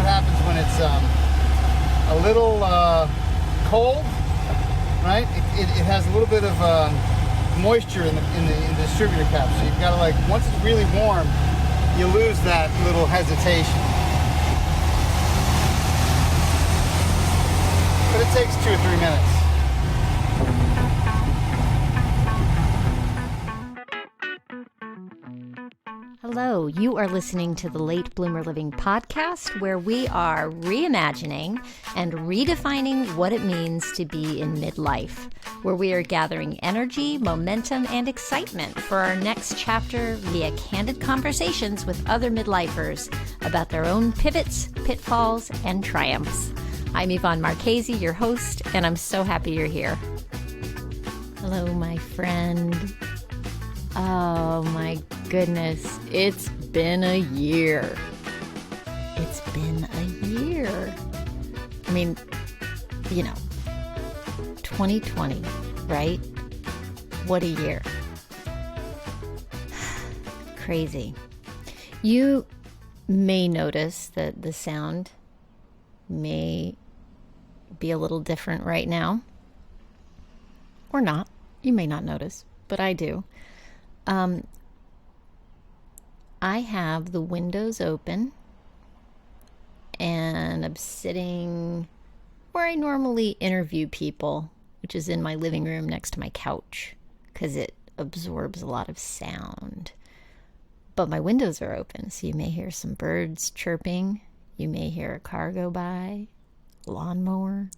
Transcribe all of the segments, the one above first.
what happens when it's a little cold, right? It has a little bit of moisture in the distributor cap. So you've got to, like, once it's really warm, you lose that little hesitation. But it takes 2 or 3 minutes. Hello, you are listening to the Late Bloomer Living podcast, where we are reimagining and redefining what it means to be in midlife, where we are gathering energy, momentum, and excitement for our next chapter via candid conversations with other midlifers about their own pivots, pitfalls, and triumphs. I'm Yvonne Marchese, your host, and I'm so happy you're here. Hello, my friend. Oh my goodness, it's been a year. It's been a year. I mean, 2020, right? What a year. Crazy. You may notice that the sound may be a little different right now. Or not. You may not notice, but I do. I have the windows open and I'm sitting where I normally interview people, which is in my living room next to my couch because it absorbs a lot of sound. But my windows are open, so you may hear some birds chirping. You may hear a car go by, lawnmower.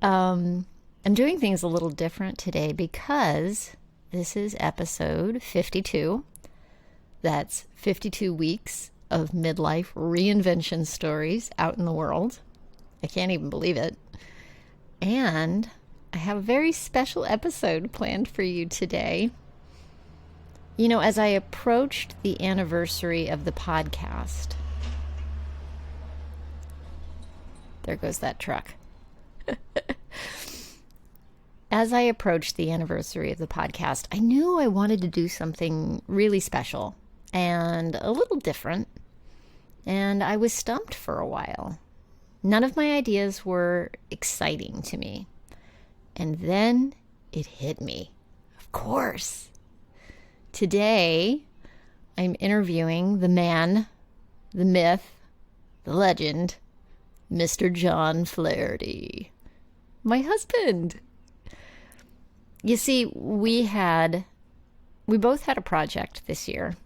I'm doing things a little different today because this is episode 52. That's 52 weeks of midlife reinvention stories out in the world. I can't even believe it. And I have a very special episode planned for you today. You know, as I approached the anniversary of the podcast, there goes that truck. As I approached the anniversary of the podcast, I knew I wanted to do something really special and a little different, and I was stumped for a while. None of my ideas were exciting to me. And then it hit me. Of course. Today, I'm interviewing the man, the myth, the legend, Mr. John Flaherty, my husband. You see, we both had a project this year.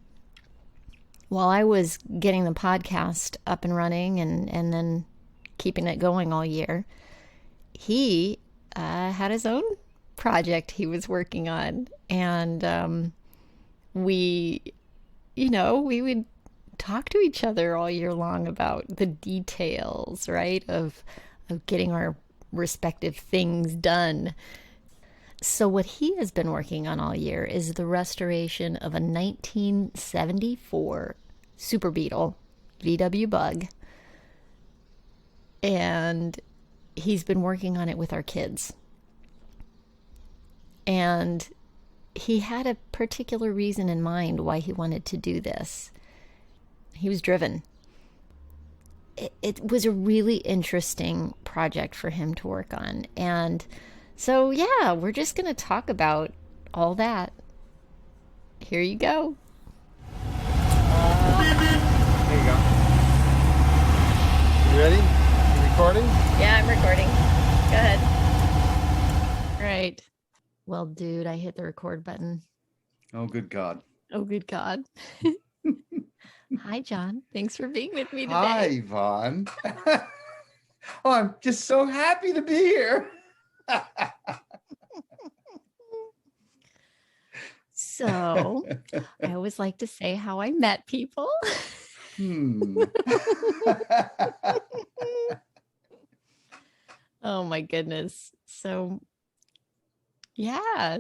While I was getting the podcast up and running and then keeping it going all year, he had his own project he was working on. And we would talk to each other all year long about the details, right, of getting our respective things done. So what he has been working on all year is the restoration of a 1974 Super Beetle, VW Bug. And he's been working on it with our kids. And he had a particular reason in mind why he wanted to do this. He was driven. It was a really interesting project for him to work on. And so, yeah, we're just going to talk about all that. Here you go. There you go. You ready? You recording? Yeah, I'm recording. Go ahead. Right. Well, dude, I hit the record button. Oh, good God. Oh, good God. Hi, John. Thanks for being with me today. Hi, Yvonne. Oh, I'm just so happy to be here. So, I always like to say how I met people. Oh my goodness. So, yeah,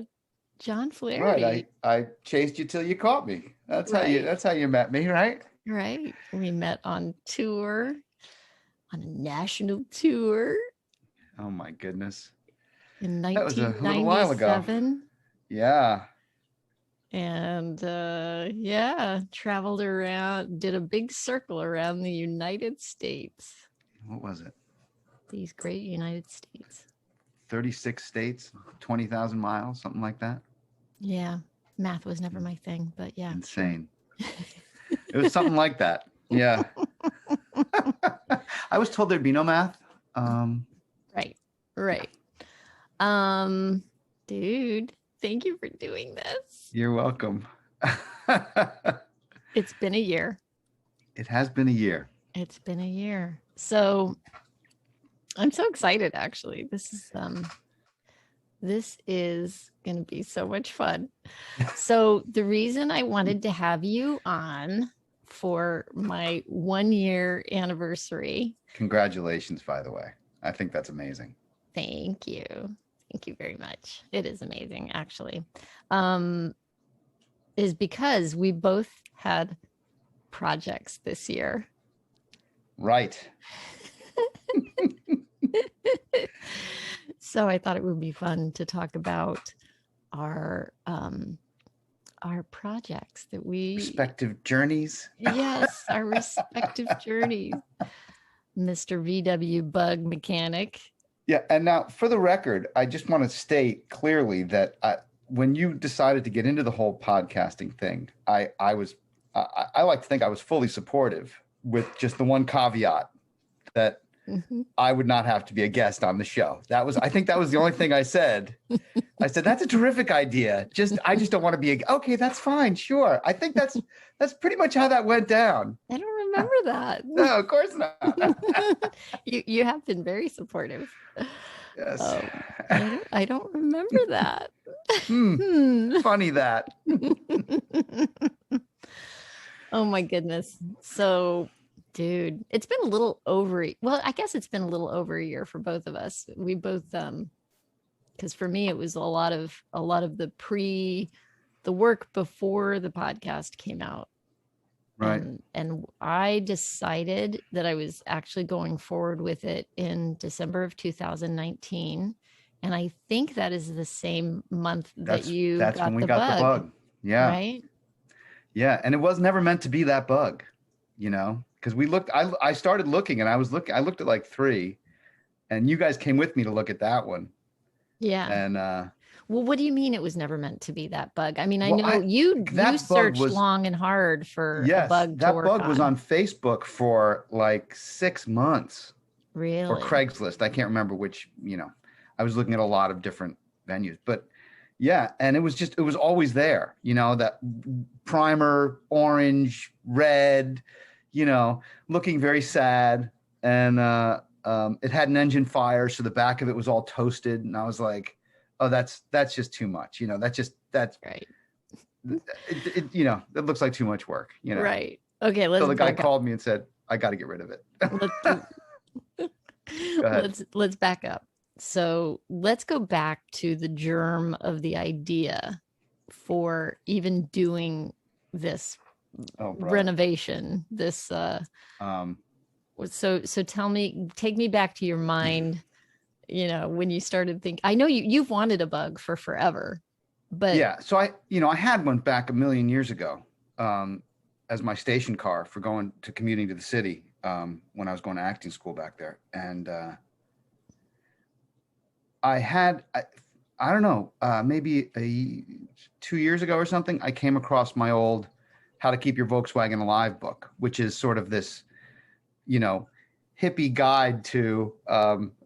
John Flaherty. Right, I chased you till you caught me. That's Right. how you met me, right? Right. We met on tour, on a national tour Oh my goodness. in That was a little while ago. 1997. Yeah. and yeah, traveled around, did a big circle around the United States. What was it? These great United States. 36 states, 20,000 miles, something like that. Yeah. Math was never my thing, but yeah. Insane. Sure. It was something like that. Yeah. I was told there'd be no math. Right. Dude, thank you for doing this. You're welcome. It's been a year. It has been a year. It's been a year. So I'm so excited, actually. This is going to be so much fun. So the reason I wanted to have you on for my 1-year anniversary. Congratulations, by the way. I think that's amazing. Thank you. Thank you very much. It is amazing, actually. Is because we both had projects this year. Right. So I thought it would be fun to talk about our projects that we respective journeys. Yes, our respective journeys. Mr. VW Bug Mechanic. Yeah, and now for the record, I just want to state clearly that when you decided to get into the whole podcasting thing, I like to think I was fully supportive, with just the one caveat that I would not have to be a guest on the show. I think that was the only thing I said. I said, that's a terrific idea. I just don't want to be okay, that's fine. Sure. I think that's pretty much how that went down. I don't remember that. No, of course not. You have been very supportive. Yes. I don't remember that. Funny that. Oh my goodness. So, dude, it's been a little over. Well, I guess it's been a little over a year for both of us. We both, because for me it was a lot of the work before the podcast came out. Right. And I decided that I was actually going forward with it in December of 2019. And I think that is the same month that's when we got the bug. Yeah. Right. Yeah. And it was never meant to be that bug, because we looked, I started looking and I looked at like 3, and you guys came with me to look at that one. Yeah. And, well, what do you mean it was never meant to be that bug? I mean, I know you searched long and hard for a bug to work on. That bug was on Facebook for like 6 months. Really? Or Craigslist. I can't remember which, I was looking at a lot of different venues, but yeah. And it was always there, that primer, orange, red, looking very sad. And it had an engine fire. So the back of it was all toasted. And I was like, oh, that's just too much. That's right. It looks like too much work, Right. Okay. So the guy called me and said, I got to get rid of it. Let's back up. So let's go back to the germ of the idea for even doing this renovation. This, so take me back to your mind. When you started thinking, I know you've wanted a bug for forever, but yeah. So I had one back a million years ago, as my station car for commuting to the city, when I was going to acting school back there. And, I don't know, maybe 2 years ago or something, I came across my old How to Keep Your Volkswagen Alive book, which is sort of this, hippie guide to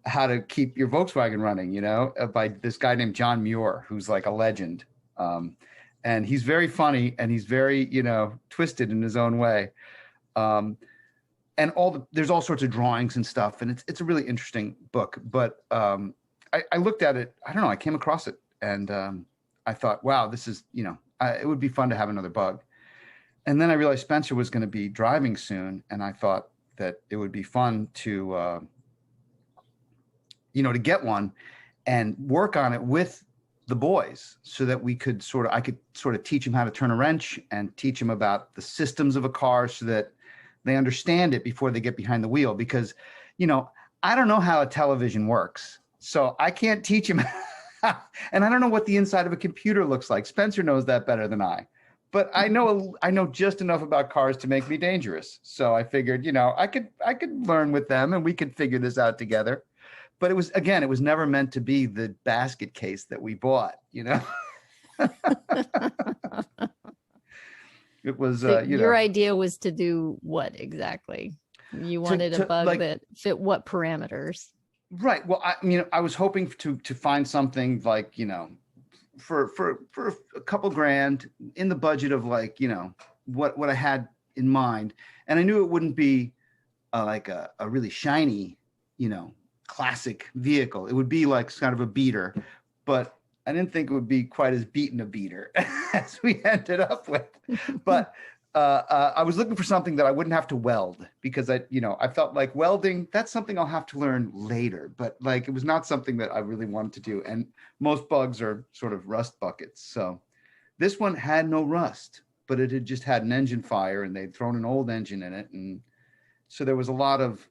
how to keep your Volkswagen running, by this guy named John Muir, who's like a legend. And he's very funny and he's very, twisted in his own way. And there's all sorts of drawings and stuff. And it's a really interesting book. But I looked at it, I don't know, I came across it and I thought, wow, this is, it would be fun to have another bug. And then I realized Spencer was going to be driving soon. And I thought that it would be fun to, to get one and work on it with the boys so that I could sort of teach them how to turn a wrench and teach them about the systems of a car so that they understand it before they get behind the wheel. Because, I don't know how a television works. So I can't teach them And I don't know what the inside of a computer looks like. Spencer knows that better than I. But I know just enough about cars to make me dangerous. So I figured, I could learn with them and we could figure this out together. But it was never meant to be the basket case that we bought, It was, So your idea was to do what exactly? You wanted a bug that fit what parameters? Right. Well, I was hoping to find something like, for a couple grand in the budget of like, what I had in mind. And I knew it wouldn't be like a really shiny, classic vehicle. It would be like kind of a beater, but I didn't think it would be quite as beaten a beater as we ended up with. But I was looking for something that I wouldn't have to weld, because I felt like welding, that's something I'll have to learn later. But like, it was not something that I really wanted to do. And most bugs are sort of rust buckets. So this one had no rust, but it had just had an engine fire and they'd thrown an old engine in it. And so there was a lot of,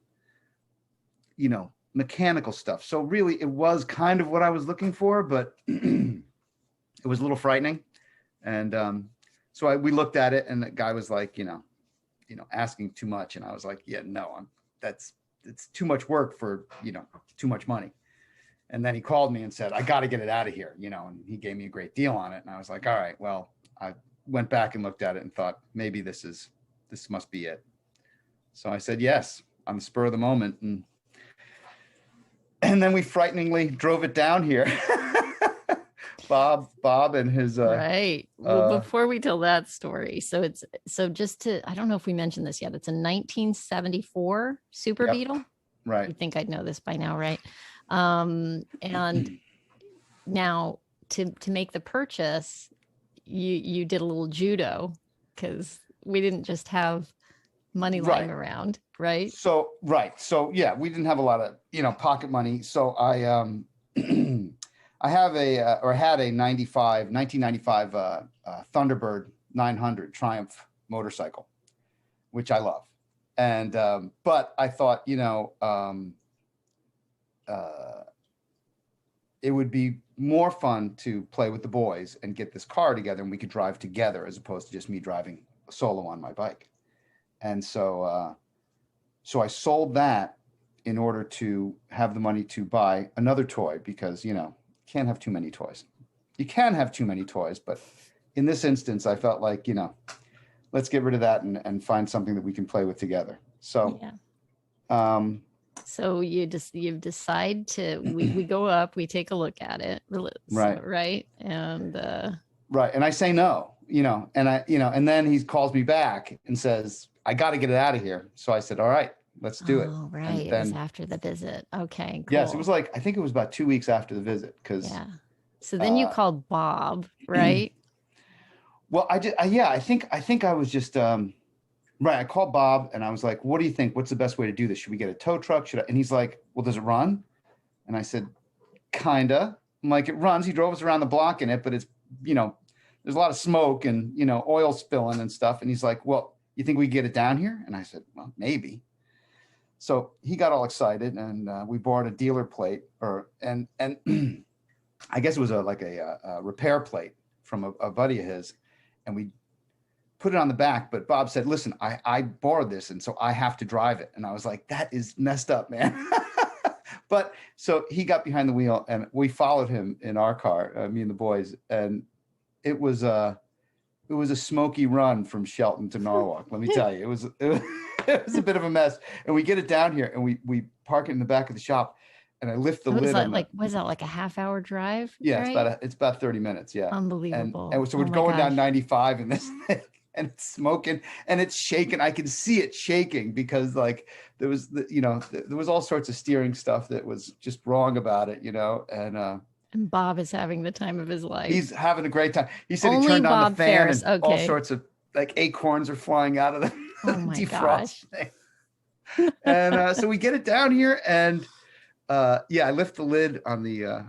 mechanical stuff. So really it was kind of what I was looking for, but it was a little frightening. And so we looked at it and the guy was like, asking too much. And I was like, yeah, no, it's too much work for, too much money. And then he called me and said, I got to get it out of here, and he gave me a great deal on it. And I was like, all right, well, I went back and looked at it and thought, maybe this must be it. So I said, yes, on the spur of the moment. And then we frighteningly drove it down here. Bob and his right. Well, before we tell that story, so I don't know if we mentioned this yet. It's a 1974 Super Beetle. Right. You think I'd know this by now, right? And now to make the purchase, you did a little judo, because we didn't just have money lying around, right? So yeah, we didn't have a lot of pocket money. So I had a 1995 Thunderbird 900 Triumph motorcycle, which I love. And but I thought, it would be more fun to play with the boys and get this car together and we could drive together, as opposed to just me driving solo on my bike. And so I sold that in order to have the money to buy another toy, because, can't have too many toys. You can have too many toys, but in this instance, I felt like, let's get rid of that and find something that we can play with together. So, so you decide to, we go up, we take a look at it. Right. And, right. And I say no, and then he calls me back and says, I got to get it out of here. So I said, all right, let's do it. Oh, right. It was after the visit. Okay. Cool. Yes. It was I think it was about 2 weeks after the visit. So then you called Bob, right? Well, I think I was just, right. I called Bob and I was like, what do you think? What's the best way to do this? Should we get a tow truck? And he's like, well, does it run? And I said, kinda. I'm like, it runs. He drove us around the block in it, but it's, there's a lot of smoke and, oil spilling and stuff. And he's like, well, you think we can get it down here? And I said, well, maybe. So he got all excited and we bought a dealer plate and I guess it was a repair plate from a buddy of his. And we put it on the back, but Bob said, listen, I borrowed this. And so I have to drive it. And I was like, that is messed up, man. But so he got behind the wheel and we followed him in our car, me and the boys. And it was a smoky run from Shelton to Norwalk. Let me tell you, it was a bit of a mess. And we get it down here and we park it in the back of the shop. And I lift the lid. Was that like a half-hour drive? Yeah, right? it's about 30 minutes. Yeah, unbelievable. And so we're going down 95 in this thing, and it's smoking and it's shaking. I can see it shaking because there was there was all sorts of steering stuff that was just wrong about it, And Bob is having the time of his life. He's having a great time. He said he turned on the fan and all sorts of acorns are flying out of the defrost thing. And so we get it down here and I lift the lid on the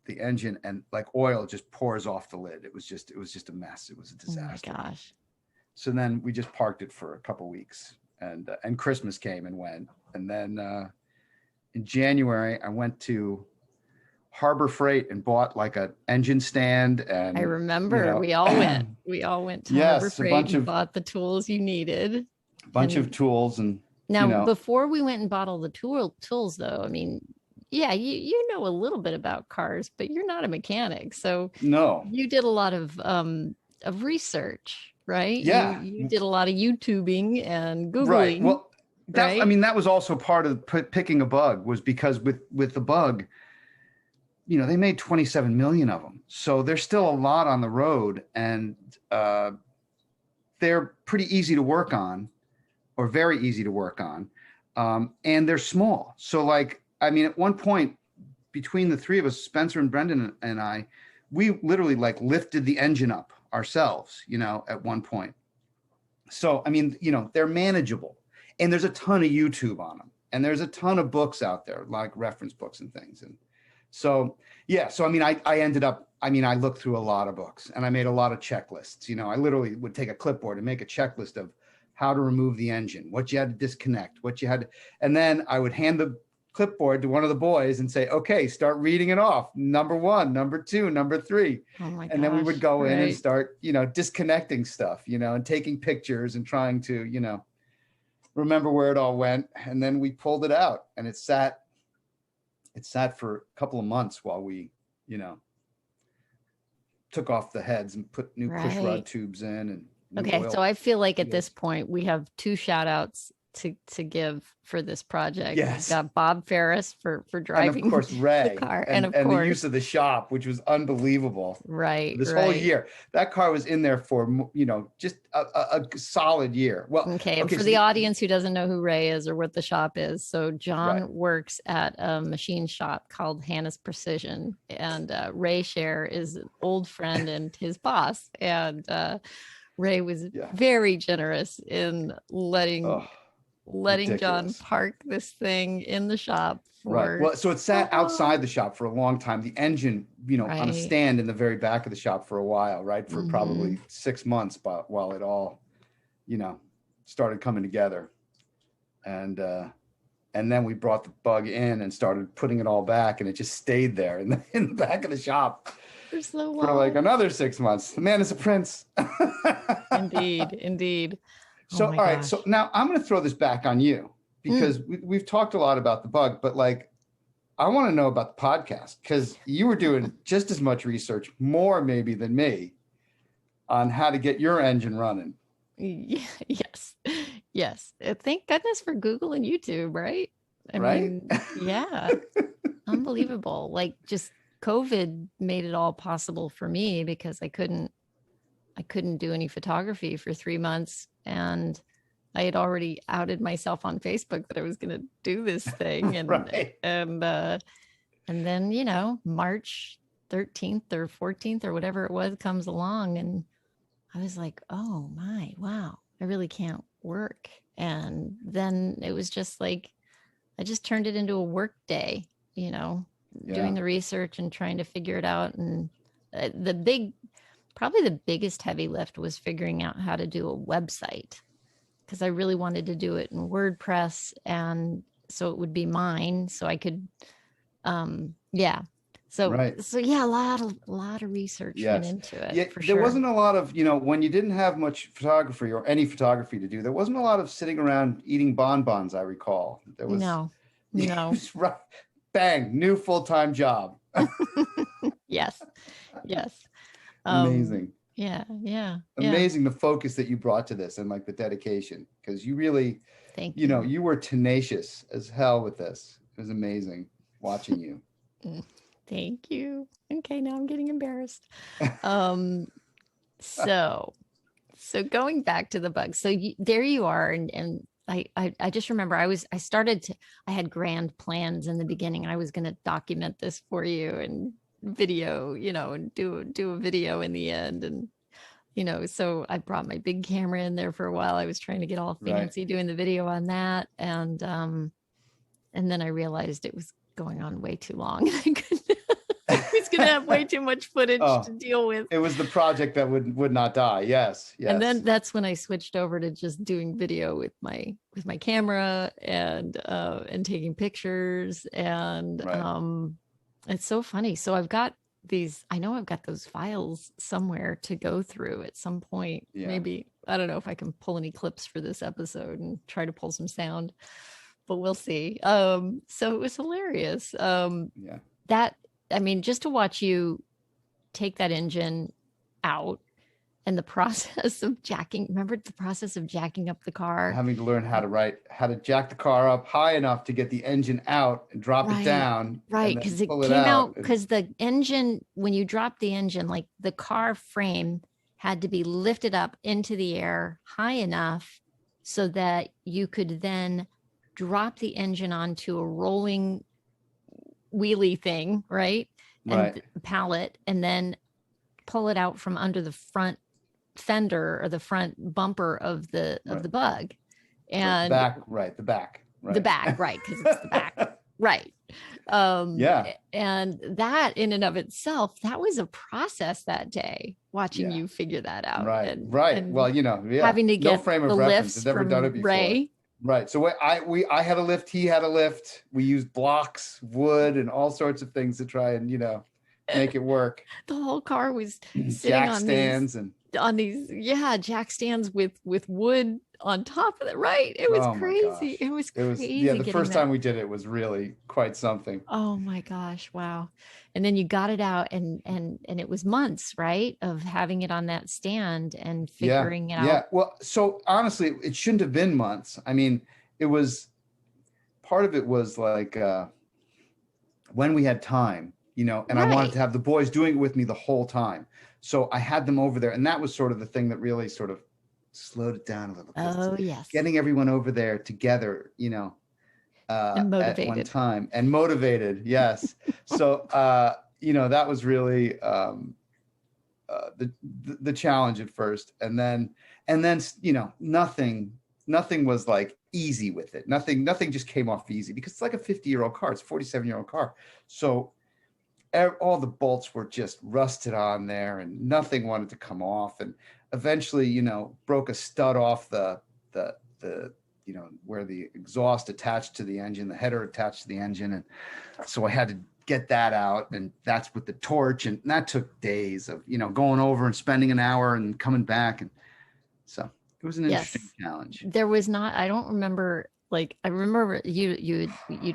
engine and oil just pours off the lid. It was just a mess. It was a disaster. Oh my gosh. So then we just parked it for a couple weeks and Christmas came and went. And then in January I went to Harbor Freight and bought like an engine stand, and I remember we all went. We all went to Harbor yes, Freight and bought the tools you needed. a bunch of tools. And now, before we went and bought all the tools, though, I mean, yeah, you know a little bit about cars, but you're not a mechanic, so no, you did a lot of research, right? Yeah, you did a lot of YouTubing and Googling. Right. Well, right? I mean, that was also part of picking a Bug, was because with the Bug, they made 27 million of them. So there's still a lot on the road, and they're pretty easy to work on, or very easy to work on. And they're small. So like, I mean, at one point between the three of us, Spencer and Brendan and I, we literally like lifted the engine up ourselves, at one point. So, I mean, they're manageable, and there's a ton of YouTube on them, and there's a ton of books out there, like reference books and things. And so, yeah. So, I mean, I looked through a lot of books, and I made a lot of checklists. I literally would take a clipboard and make a checklist of how to remove the engine, what you had to disconnect, and then I would hand the clipboard to one of the boys and say, okay, start reading it off. Number 1, number 2, number 3. Oh my gosh, and then we would go in and start, disconnecting stuff, and taking pictures and trying to, remember where it all went. And then we pulled it out, and it sat for a couple of months while we, took off the heads and put new push rod tubes in. And okay, so I feel like at this point we have 2 shout outs to give for this project. Yes. We've got Bob Ferris for driving, and of course Ray, the car, and of course the use of the shop, which was unbelievable. Right. This whole year, that car was in there for just a solid year. Well, okay. And for the audience who doesn't know who Ray is or what the shop is, so John works at a machine shop called Hannah's Precision, and Ray Scher is an old friend and his boss, and Ray was very generous in letting ridiculous. John park this thing in the shop. Right. Well, so it sat outside the shop for a long time. The engine, on a stand in the very back of the shop for a while, right? For probably 6 months, but while it all, started coming together. And then we brought the Bug in and started putting it all back, and it just stayed there in the back of the shop for so long. For like another 6 months. The man is a prince. Indeed. So, all right. So now I'm going to throw this back on you, because we've talked a lot about the Bug, but like, I want to know about the podcast, because you were doing just as much research, more maybe than me, on how to get your engine running. Yes. Thank goodness for Google and YouTube, right? I mean, yeah. Unbelievable. Like, just COVID made it all possible for me, because I couldn't do any photography for 3 months, and I had already outed myself on Facebook that I was going to do this thing. And, and then, March 13th or 14th or whatever it was comes along, and I was like, oh my, wow, I really can't work. And then it was just like, I just turned it into a work day, doing the research and trying to figure it out. And probably the biggest heavy lift was figuring out how to do a website, because I really wanted to do it in WordPress, and so it would be mine, so I could, So a lot of research went into it. Yeah, for sure. There wasn't a lot of, when you didn't have much photography or any photography to do, there wasn't a lot of sitting around eating bonbons, I recall. There was no. Right, bang, new full-time job. Yes. Amazing. Yeah. Amazing, the focus that you brought to this, and like the dedication, because you really, thank you. You were tenacious as hell with this. It was amazing watching you. Thank you. Okay, now I'm getting embarrassed. So going back to the Bug. So there you are, and I just remember I had grand plans in the beginning. I was going to document this for you and video, and do a video in the end. And, so I brought my big camera in there for a while. I was trying to get all fancy doing the video on that. And then I realized it was going on way too long. I was going to have way too much footage to deal with. It was the project that would not die. Yes. And then that's when I switched over to just doing video with my camera and taking pictures. And It's so funny. So I know I've got those files somewhere to go through at some point. Yeah. Maybe, I don't know if I can pull any clips for this episode and try to pull some sound, but we'll see. So it was hilarious. Yeah. That, I mean, just to watch you take that engine out and the process of remember the process of jacking up the car? Having to learn how to jack the car up high enough to get the engine out and drop it Right, down right. and then Because it pull it came out, out. because the engine, when you drop the engine, like the car frame had to be lifted up into the air high enough so that you could then drop the engine onto a rolling wheelie thing, right? And Right. pallet, and then pull it out from under the front fender or the front bumper of the Right. bug. The And back, right. The back. Right. the back, right, because it's the back. Right. Yeah. And that in and of itself, that was a process that day, watching Yeah. you figure that out. Right. And, Right. and Well, yeah. having to No get frame the of reference. lifts I've never done it from before. Ray. Right. So I had a lift. He had a lift. We used blocks, wood, and all sorts of things to try and make it work. The whole car was sitting Jack on stands these jack stands with wood on top of it. Right. It was oh my crazy. gosh. It was crazy. The getting first that. time we did it was really quite something. Oh my gosh. Wow. And then you got it out, and it was months, right, of having it on that stand and figuring it out. Yeah. Well, so honestly, it shouldn't have been months. I mean, it was part of it was like when we had time, and I wanted Right. to have the boys doing it with me the whole time. So I had them over there, and that was sort of the thing that really sort of slowed it down a little bit. Oh, yes. Getting everyone over there together, And at one motivated. time, and motivated. Yes. So, that was really the challenge at first, and then nothing was like easy with it. Nothing just came off easy, because it's like a 50-year-old car. It's a 47-year-old car. So all the bolts were just rusted on there, and nothing wanted to come off. And eventually, broke a stud off the where the exhaust attached to the engine, the header attached to the engine. And so I had to get that out, and that's with the torch. And that took days of, going over and spending an hour and coming back. And so it was an interesting challenge. There was not, I don't remember, like, I remember you'd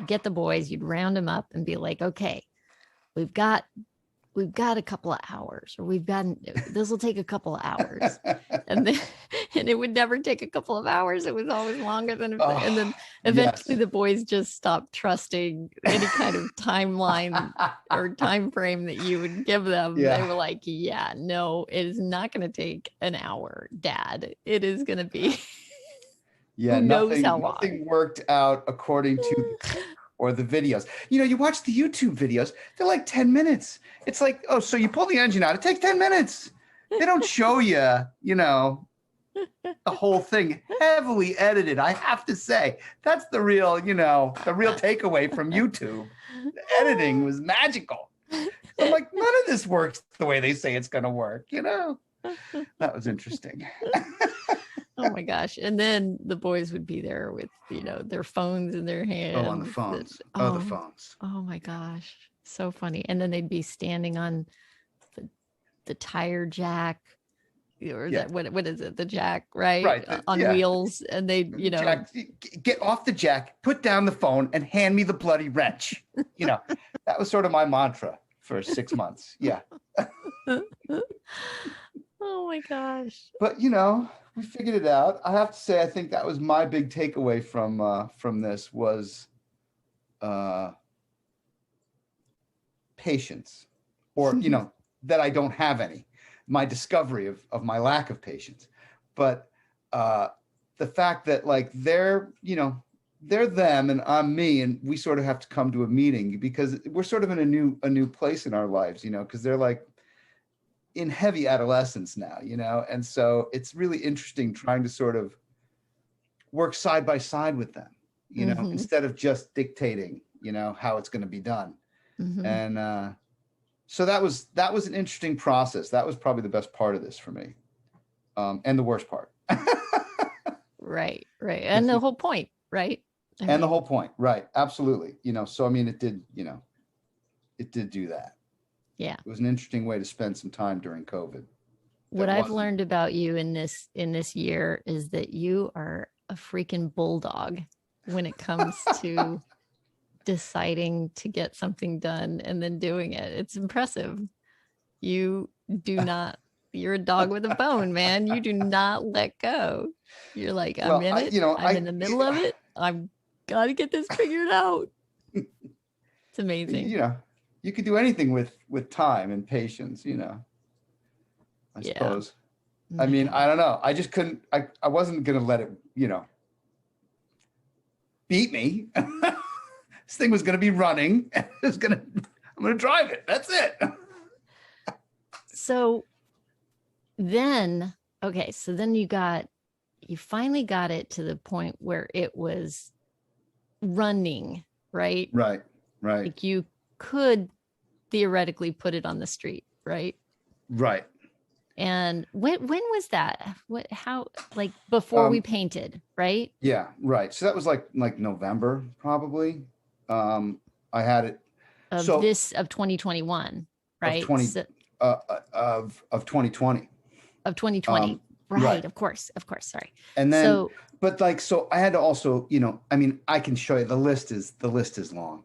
get the boys, you'd round them up and be like, okay, we've got a couple of hours, or this will take a couple of hours. And it would never take a couple of hours. It was always longer than, and then eventually the boys just stopped trusting any kind of timeline or time frame that you would give them. Yeah. They were like, yeah, no, it is not going to take an hour, Dad. It is going to be, yeah, who knows how long. Nothing worked out according to the or the videos. You watch the YouTube videos, they're like 10 minutes. It's like, oh, so you pull the engine out, it takes 10 minutes. They don't show you, the whole thing, heavily edited. I have to say, that's the real takeaway from YouTube. The editing was magical. I'm like, none of this works the way they say it's going to work, That was interesting. Oh my gosh. And then the boys would be there with, their phones in their hands. Oh, on the phones. The phones. Oh my gosh. So funny. And then they'd be standing on the tire jack, or that, what is it? The jack, right? Right. On wheels. And they, Jack, get off the jack, put down the phone, and hand me the bloody wrench. That was sort of my mantra for 6 months. Yeah. Oh my gosh. But we figured it out. I have to say, I think that was my big takeaway from this was patience, or that I don't have any. My discovery of my lack of patience, but the fact that like they're them and I'm me, and we sort of have to come to a meeting because we're sort of in a new place in our lives, because they're like in heavy adolescence now, and so it's really interesting trying to sort of work side by side with them, instead of just dictating, how it's going to be done. Mm-hmm. And so that was an interesting process. That was probably the best part of this for me, and the worst part. Right. And the whole point, right? And the whole point, right? Absolutely. So I mean, it did, it did do that. Yeah. It was an interesting way to spend some time during COVID. What I've learned about you in this year is that you are a freaking bulldog when it comes to deciding to get something done and then doing it. It's impressive. You do not, you're a dog with a bone, man. You do not let go. You're like, I'm in it. I'm in the middle of it. I've got to get this figured out. It's amazing. You could do anything with time and patience, I suppose. I mean, I don't know. I just couldn't, I wasn't going to let it, beat me. This thing was going to be running. I'm going to drive it. That's it. So then you finally got it to the point where it was running, right? Right. Like you could theoretically put it on the street, right? Right. And when was that? Like before we painted, right? Yeah, right. So that was like November, probably. I had it of 2021, right? Of 2020. Of 2020. Right. Of course. Sorry. And then, so I had to also, I mean, I can show you, the list is long.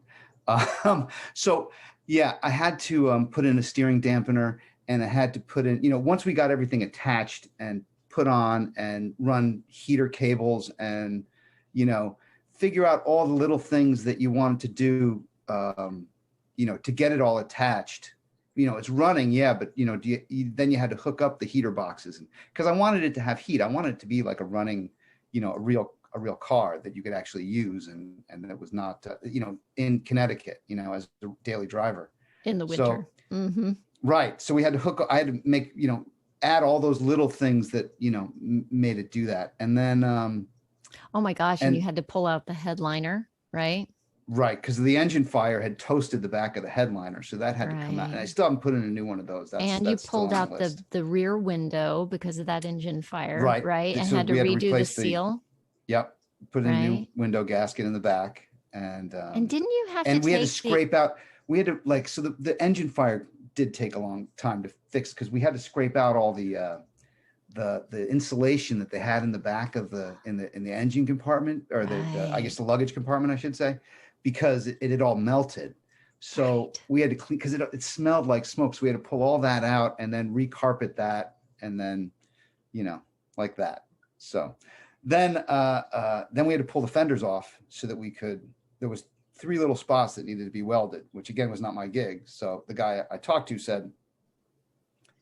So yeah, I had to put in a steering dampener, and I had to put in, once we got everything attached and put on and run heater cables and, figure out all the little things that you wanted to do, to get it all attached. It's running, yeah, but then you had to hook up the heater boxes, because I wanted it to have heat. I wanted it to be like a running, a real car that you could actually use, and that was not, in Connecticut, as a daily driver in the winter. So, right. So we had to I had to make, add all those little things that, made it do that. And then, oh my gosh. And you had to pull out the headliner, right? Right. Because the engine fire had toasted the back of the headliner. So that had to come out. And I still haven't put in a new one of those. And you pulled out the rear window because of that engine fire. Right. And so had to redo the seal. Yep. Put in a new window gasket in the back. And didn't you have and we had to scrape out, so the engine fire did take a long time to fix, because we had to scrape out all the insulation that they had in the back of in the engine compartment, or I guess the luggage compartment, I should say, because it had all melted. So we had to clean, because it smelled like smoke. So we had to pull all that out and then recarpet that, and then, like that. So then we had to pull the fenders off so that there was 3 little spots that needed to be welded, which again was not my gig. So the guy I talked to said,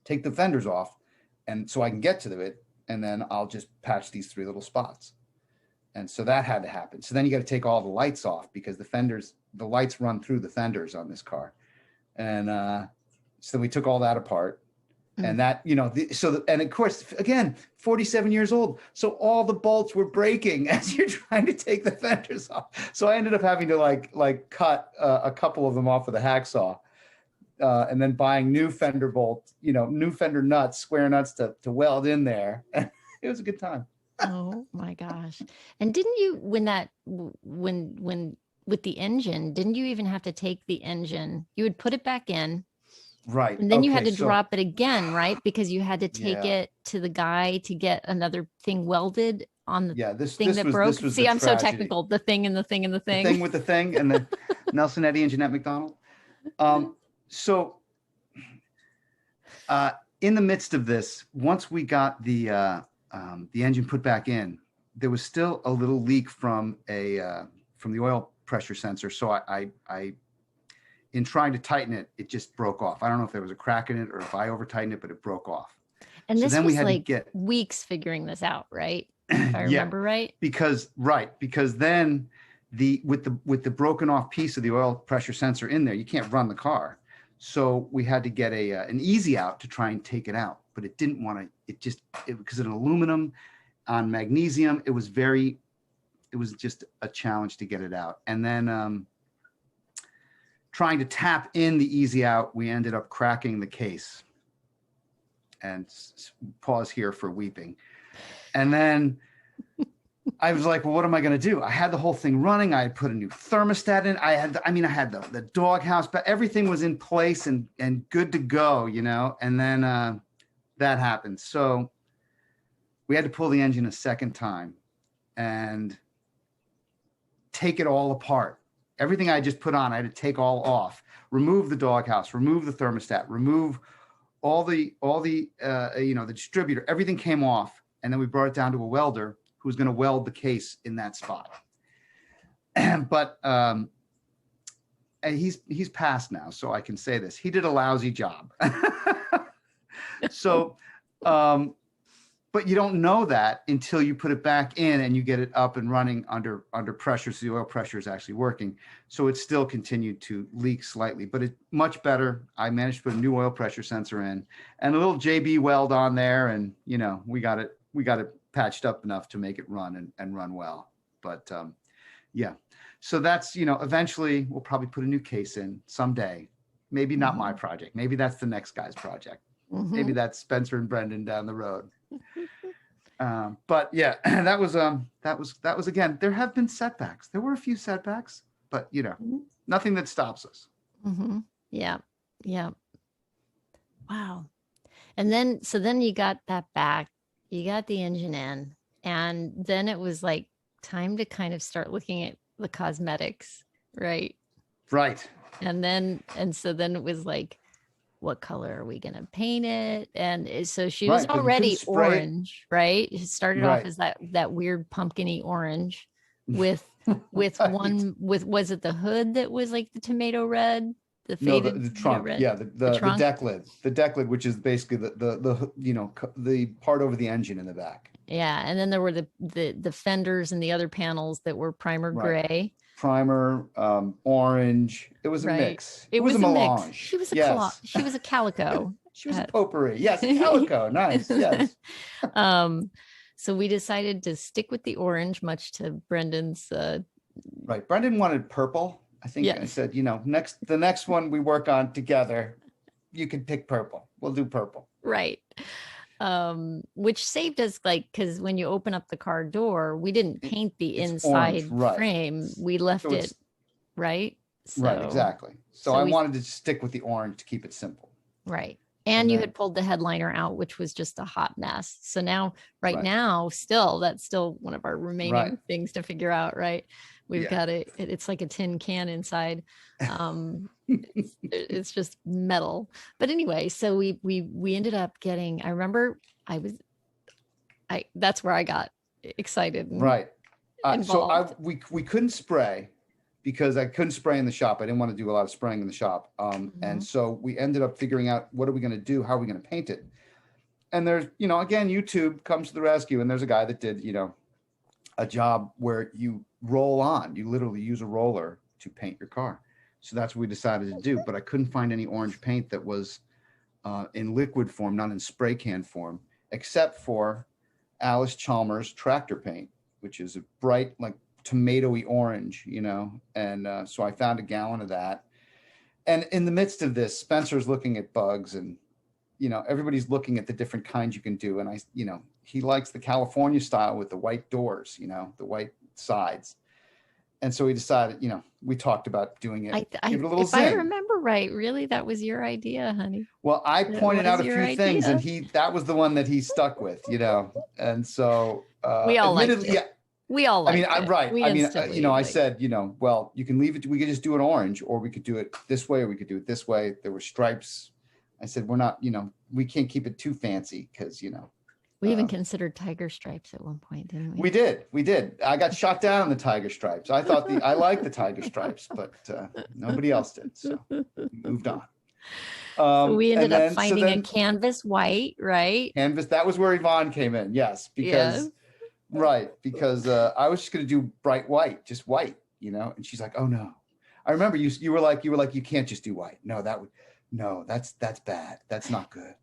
take the fenders off, and so I can get to it, and then I'll just patch these 3 little spots. And so that had to happen. So then you got to take all the lights off, because the lights run through the fenders on this car. And so we took all that apart. And that, and of course, again, 47 years old. So all the bolts were breaking as you're trying to take the fenders off. So I ended up having to like cut a couple of them off with a hacksaw, and then buying new fender bolts, new fender nuts, square nuts to weld in there. It was a good time. Oh my gosh. And didn't you, when with the engine, didn't you even have to take the engine? You would put it back in. Right. And then you had to drop it again, right? Because you had to take it to the guy to get another thing welded on the thing that broke. See, I'm so technical. The thing and the thing and the thing. The thing with the thing and the Nelson Eddy and Jeanette McDonald. So in the midst of this, once we got the engine put back in, there was still a little leak from the oil pressure sensor. So I in trying to tighten it, it just broke off. I don't know if there was a crack in it or if I over tightened it, but it broke off. And so this was like weeks figuring this out, right? If I remember right. Because then with the broken off piece of the oil pressure sensor in there, you can't run the car. So we had to get an easy out to try and take it out, but it didn't want to. Because of aluminum on magnesium, it was just a challenge to get it out. And then trying to tap in the easy out, we ended up cracking the case. And pause here for weeping. And then I was like, well, what am I going to do? I had the whole thing running. I had put a new thermostat in. I had the doghouse, but everything was in place and good to go, you know? And then that happened. So we had to pull the engine a second time and take it all apart. Everything I just put on, I had to take all off, remove the doghouse, remove the thermostat, remove all the the distributor, everything came off. And then we brought it down to a welder who was going to weld the case in that spot. But and he's passed now, so I can say this. He did a lousy job. So, but you don't know that until you put it back in and you get it up and running under pressure, so the oil pressure is actually working. So it still continued to leak slightly, but it's much better. I managed to put a new oil pressure sensor in and a little JB weld on there, and you know, we got it patched up enough to make it run and run well. But yeah, so that's, you know, eventually we'll probably put a new case in someday. Maybe not my project. Maybe that's the next guy's project. Maybe that's Spencer and Brendan down the road. But yeah, that was again, there have been setbacks. There were a few setbacks, but you know, nothing that stops us. Yeah. Wow. And then you got that back, you got the engine in, and then it was like time to kind of start looking at the cosmetics, right? Right. And so then it was like, what color are we going to paint it? And so she was already orange, right? It started off as that weird pumpkin-y orange with was it the hood that was like the tomato red? The faded the trunk, red? yeah, the deck lid, which is basically the you know, the part over the engine in the back. Yeah, and then there were the fenders and the other panels that were primer gray. Primer, orange. It was a mix. It was a melange. Mix. She was a she was a calico. She was a potpourri. Yes, a calico. Nice. Yes. So we decided to stick with the orange, much to Brendan's. Right. Brendan wanted purple. I think I said, you know, the next one we work on together, you can pick purple. We'll do purple. Right. Which saved us, like, because when you open up the car door, we didn't paint the inside frame. We left it, right? So, right, exactly. So I wanted to stick with the orange to keep it simple. Right. And you had pulled the headliner out, which was just a hot mess. So now, now, that's still one of our remaining things to figure out, right? We've got it's like a tin can inside. It's just metal. But anyway, so we ended up getting, I remember that's where I got excited. And so we couldn't spray because I couldn't spray in the shop. I didn't want to do a lot of spraying in the shop. And so we ended up figuring out, what are we going to do? How are we going to paint it? And there's, you know, again, YouTube comes to the rescue, and there's a guy that did, you know, a job where you roll on, you literally use a roller to paint your car. So that's what we decided to do. But I couldn't find any orange paint that was in liquid form, not in spray can form, except for Alice Chalmers tractor paint, which is a bright, like tomatoey orange, you know. And so I found a gallon of that. And in the midst of this, Spencer's looking at bugs, and, you know, everybody's looking at the different kinds you can do. And you know, he likes the California style with the white doors, you know, the white sides. And so we decided, you know, we talked about doing it. Give it a little if zing. I remember right, really, that was your idea, honey. Well, I pointed out a few things, and that was the one that he stuck with, you know. And so we all liked it. Yeah. We all liked it. I'm right. You know, I said, you know, well, you can leave it. We could just do an orange, or we could do it this way, or we could do it this way. There were stripes. I said, we're not, you know, we can't keep it too fancy because, you know. We even considered tiger stripes at one point, didn't we? We did. I got shot down on the tiger stripes. I thought I liked the tiger stripes, but nobody else did. So moved on. So we ended up finding a canvas white, right? Canvas. That was where Yvonne came in. Yes, because I was just going to do bright white, just white, you know. And she's like, "Oh no." I remember you were like, you can't just do white. No, that's bad. That's not good.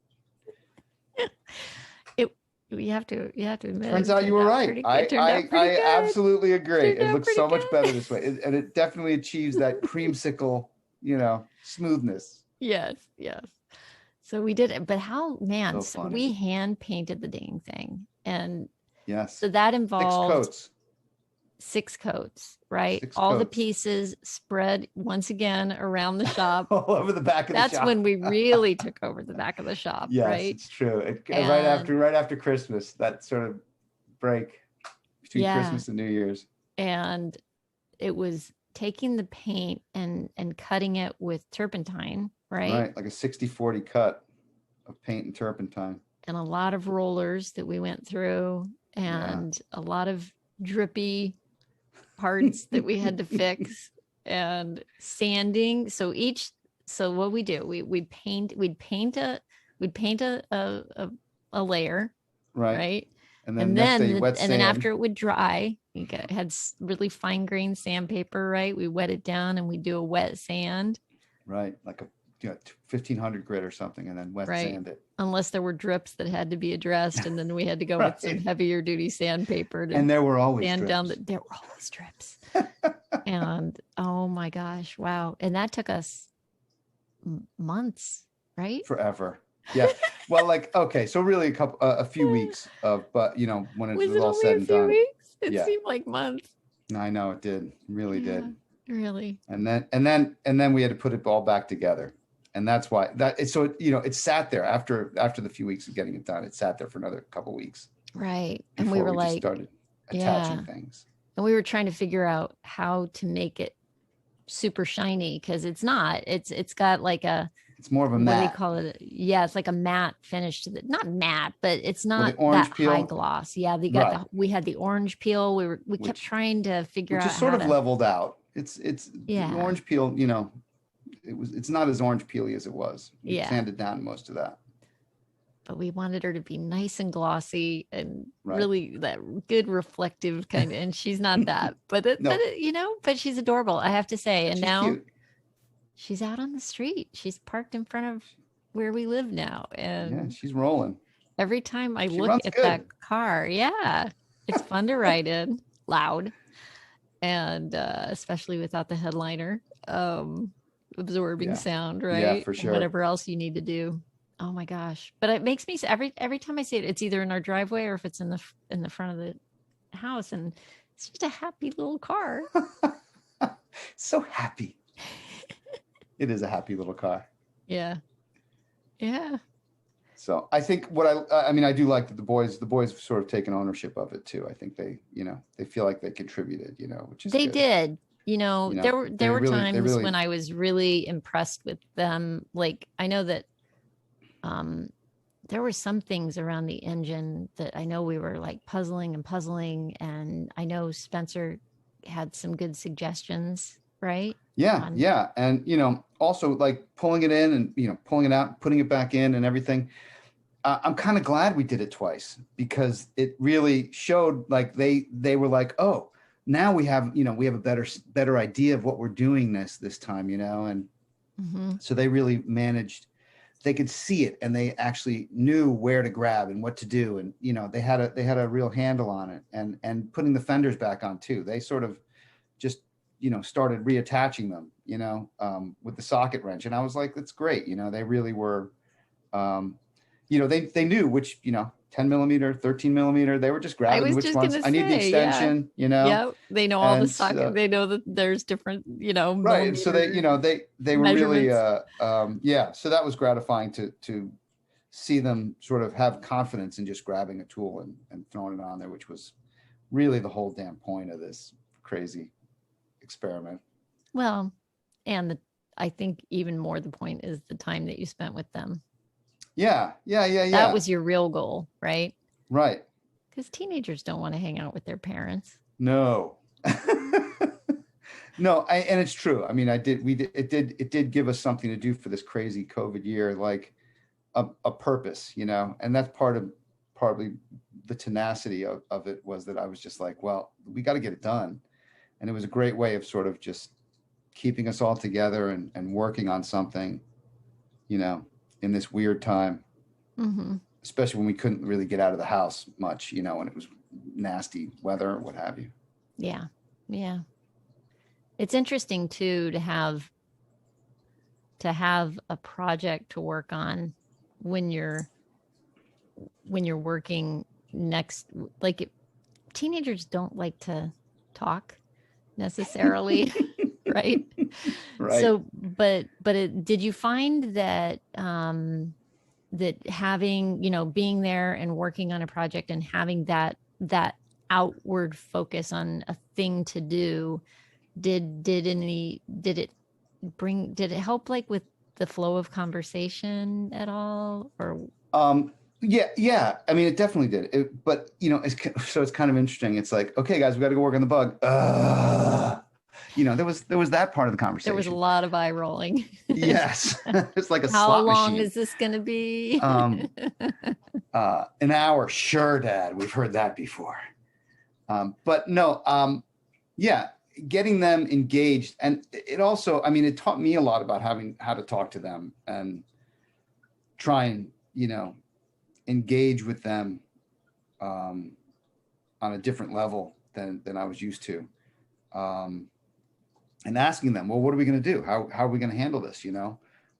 You have to admit. Turns out you were right. I absolutely agree. It looks so much better this way, and it definitely achieves that creamsicle, you know, smoothness. Yes. So we did it, but how, man? So we hand painted the dang thing, and Yes. So that 6 involved coats. 6 coats, right? 6 All the coats. pieces spread once again around the shop. All over the back of the shop. That's when we really took over the back of the shop, Yes, right? it's true. And right after Christmas, that sort of break between Christmas and New Year's. And it was taking the paint and cutting it with turpentine, right? Right, like a 60-40 cut of paint and turpentine. And a lot of rollers that we went through, and a lot of drippy parts that we had to fix, and sanding. So what we do, we'd paint a layer, right? And then next day you wet sand. And then after it would dry, had really fine grained sandpaper, right? We wet it down and we do a wet sand. Right, like a 1500 grit or something, and then wet sand it. Unless there were drips that had to be addressed, and then we had to go with some heavier duty sandpaper. And there were always sand drips. Down there were always drips. And oh my gosh, wow! And that took us months, right? Forever. Yeah. Well, like, okay, so really a few weeks of, but when it was all said and done, weeks? It seemed like months. I know it did. It really did. Really. And then we had to put it all back together. And that's why it sat there after the few weeks of getting it done. It sat there for another couple of weeks. Right. And we were just started attaching things. And we were trying to figure out how to make it super shiny, because it's not. It's got like it's more of a matte. What do you call it? Yeah, it's like a matte finish to not matte, but it's not that peel. High gloss. Yeah, we had the orange peel. We kept trying to figure out, which is sort of leveled out. It's the orange peel, it's not as orange peely as it was. We sanded down most of that. But we wanted her to be nice and glossy and really that good reflective kind of, and she's not that, but she's adorable, I have to say. And now cute. She's out on the street. She's parked in front of where we live now. And she's rolling. Every time I look at that car, it's fun to ride in, loud. And especially without the headliner, absorbing sound, right? Yeah, for sure. And whatever else you need to do. Oh my gosh! But it makes me every time I see it, it's either in our driveway or if it's in the front of the house, and it's just a happy little car. So happy. It is a happy little car. Yeah. So I think I do like that the boys have sort of taken ownership of it too. I think they feel like they contributed, which is good. Did. There were times when I was really impressed with them. Like, I know that there were some things around the engine that I know we were like puzzling, and I know Spencer had some good suggestions, right? Yeah. And, also like pulling it in and, pulling it out, putting it back in and everything. I'm kind of glad we did it twice, because it really showed like they were like, oh, now we have a better idea of what we're doing this time, and so they really managed. They could see it, and they actually knew where to grab and what to do, and they had a real handle on it, and putting the fenders back on too. They sort of just started reattaching them, with the socket wrench, and I was like, that's great. They really were. They knew which, 10 millimeter, 13 millimeter. They were just grabbing which ones. I need the extension, Yeah, they know all the socket. They know that there's different, right. So they were really, So that was gratifying to see them sort of have confidence in just grabbing a tool and throwing it on there, which was really the whole damn point of this crazy experiment. Well, and I think even more the point is the time that you spent with them. Yeah. That was your real goal, right? Right. Because teenagers don't want to hang out with their parents. No. No, and it's true. I mean, it did give us something to do for this crazy COVID year, like a purpose, and that's partly the tenacity of it was that I was just like, well, we got to get it done. And it was a great way of sort of just keeping us all together and working on something, in this weird time, especially when we couldn't really get out of the house much, when it was nasty weather or what have you. Yeah. It's interesting too to have a project to work on when you're working next, like teenagers don't like to talk necessarily, right? Right. So, but did you find that that having, being there and working on a project and having that outward focus on a thing to do, did it help like with the flow of conversation at all? Or Yeah. I mean, it definitely did. But so it's kind of interesting. It's like, okay, guys, we got to go work on the bug. There was that part of the there was a conversation. lot of eye rolling. Yes, it's like a How slot long machine. is this going to be? An hour, sure, Dad. We've heard that before. But no, yeah, getting them engaged, and it also, I mean, it taught me a lot about how to talk to them and try and engage with them on a different level than I was used to, and asking them, well, what are we going to do? How are we going to handle this?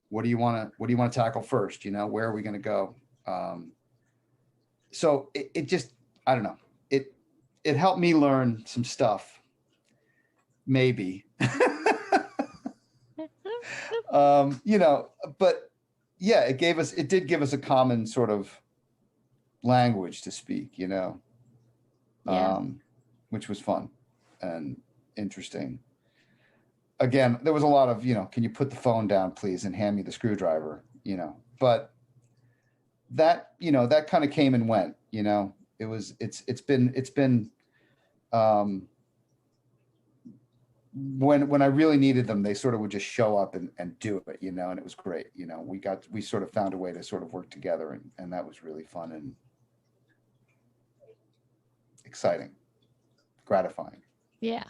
What do you want to tackle first? Where are we going to go? So it just, I don't know. It helped me learn some stuff, maybe. But yeah, it did give us a common sort of language to speak, Yeah. Which was fun and interesting. Again, there was a lot of, can you put the phone down, please, and hand me the screwdriver, but that, that kind of came and went, it's been, when I really needed them, they sort of would just show up and do it, and it was great. We sort of found a way to sort of work together, and that was really fun and exciting, gratifying. Yeah.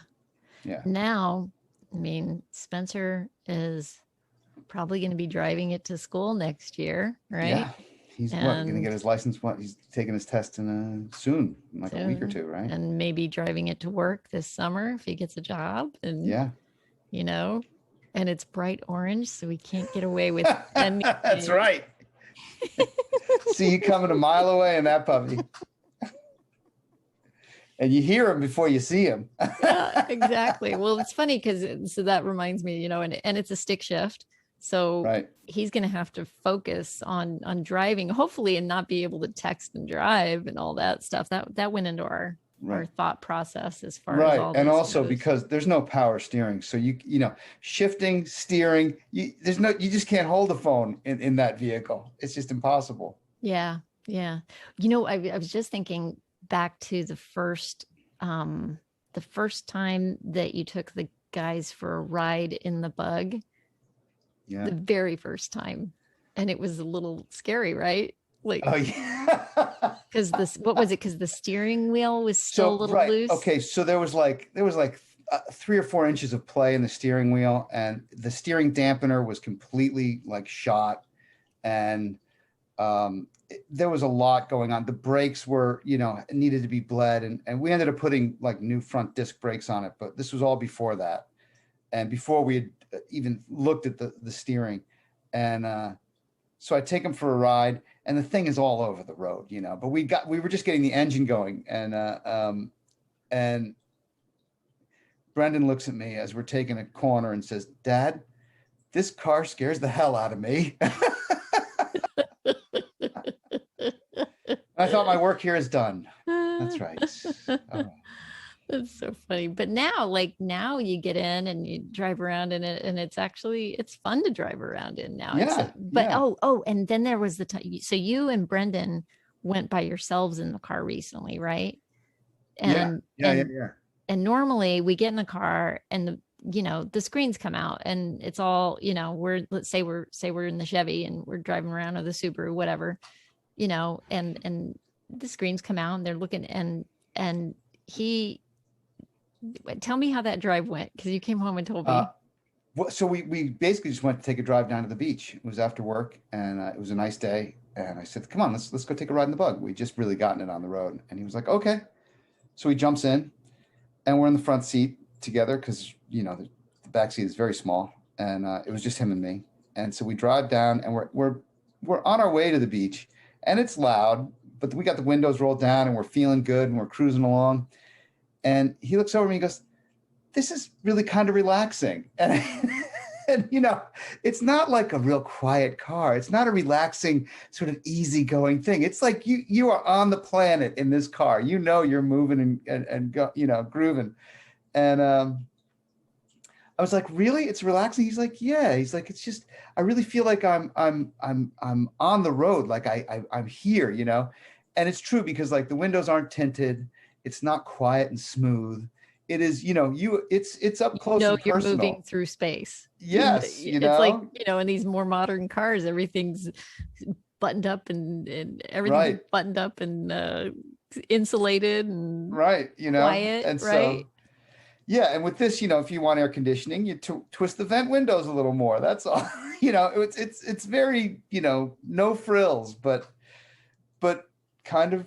Yeah. Now, I mean, Spencer is probably going to be driving it to school next year, right? Yeah. He's going to get his license? He's taking his test soon, like a week or two, right? And maybe driving it to work this summer if he gets a job. And, yeah, and it's bright orange, so we can't get away with anything. That's right. See you coming a mile away in that puppy. And you hear him before you see him. Yeah, exactly. Well, it's funny because so that reminds me, and it's a stick shift. So right. He's going to have to focus on driving, hopefully, and not be able to text and drive and all that stuff. That went into our thought process as far as all and this also goes. Because there's no power steering, so shifting, steering, you just can't hold the phone in that vehicle. It's just impossible. Yeah. I was just thinking back to the first time that you took the guys for a ride in the Bug. Yeah. The very first time, and it was a little scary, right? Like, oh yeah, because what was it? Because the steering wheel was still a little loose. Okay, so there was like 3 or 4 inches of play in the steering wheel, and the steering dampener was completely like shot, and there was a lot going on. The brakes were, needed to be bled, and we ended up putting like new front disc brakes on it, but this was all before that, and before we had even looked at the steering. And so I take him for a ride, and the thing is all over the road, but we were just getting the engine going, and Brendan looks at me as we're taking a corner and says, "Dad, this car scares the hell out of me." I thought my work here is done. That's right. Oh. That's so funny. But now you get in and you drive around in it, and it's fun to drive around in now. Yeah. And then there was the time. So you and Brendan went by yourselves in the car recently, right? And yeah. And normally we get in the car and the screens come out, and it's all, let's say we're in the Chevy and we're driving around, or the Subaru, whatever, and the screens come out and they're looking, and tell me how that drive went, because you came home and told me. So we basically just went to take a drive down to the beach. It was after work, and it was a nice day. And I said, "Come on, let's go take a ride in the Bug." We just really gotten it on the road, and he was like, "Okay." So he jumps in, and we're in the front seat together because the back seat is very small, and it was just him and me. And so we drive down, and we're on our way to the beach, and it's loud, but we got the windows rolled down and we're feeling good and we're cruising along. And he looks over at me and goes, "This is really kind of relaxing." And, and it's not like a real quiet car. It's not a relaxing, sort of easygoing thing. It's like you are on the planet in this car. You're moving and go, grooving. And I was like, "Really? It's relaxing?" He's like, "Yeah." He's like, "It's just, I really feel like I'm on the road, like I'm here, And it's true, because like the windows aren't tinted. It's not quiet and smooth. It is, it's up close and you're personal. moving through space. Yes, It's like, in these more modern cars, everything's buttoned up and everything's right. buttoned up and insulated and right, quiet, and right? So, yeah, and with this, if you want air conditioning, you twist the vent windows a little more. That's all. It's very, no frills, but kind of,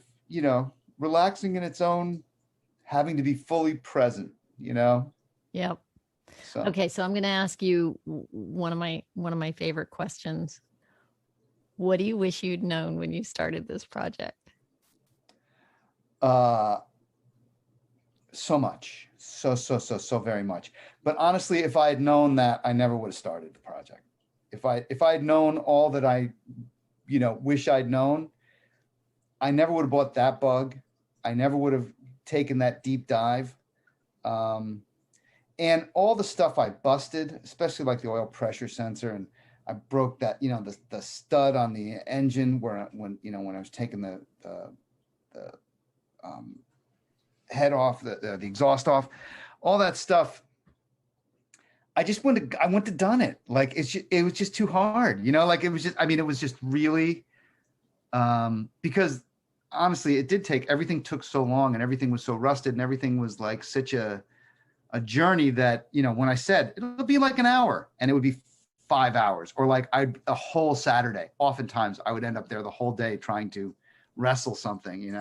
relaxing in its own, having to be fully present, Yep. So. Okay, so I'm going to ask you one of my favorite questions. What do you wish you'd known when you started this project? So much, so very much. But honestly, if I had known that, I never would have started the project. If I had known all that I, wish I'd known, I never would have bought that bug. I never would have taken that deep dive. And all the stuff I busted, especially like the oil pressure sensor, and I broke that, the stud on the engine when I was taking the head off, the exhaust off, all that stuff. I went to done it. Like it was just too hard, like it was just really, because honestly, it did take, everything took so long and everything was so rusted and everything was like such a journey that, when I said it'll be like an hour, and it would be 5 hours, or like a whole Saturday. Oftentimes I would end up there the whole day trying to wrestle something,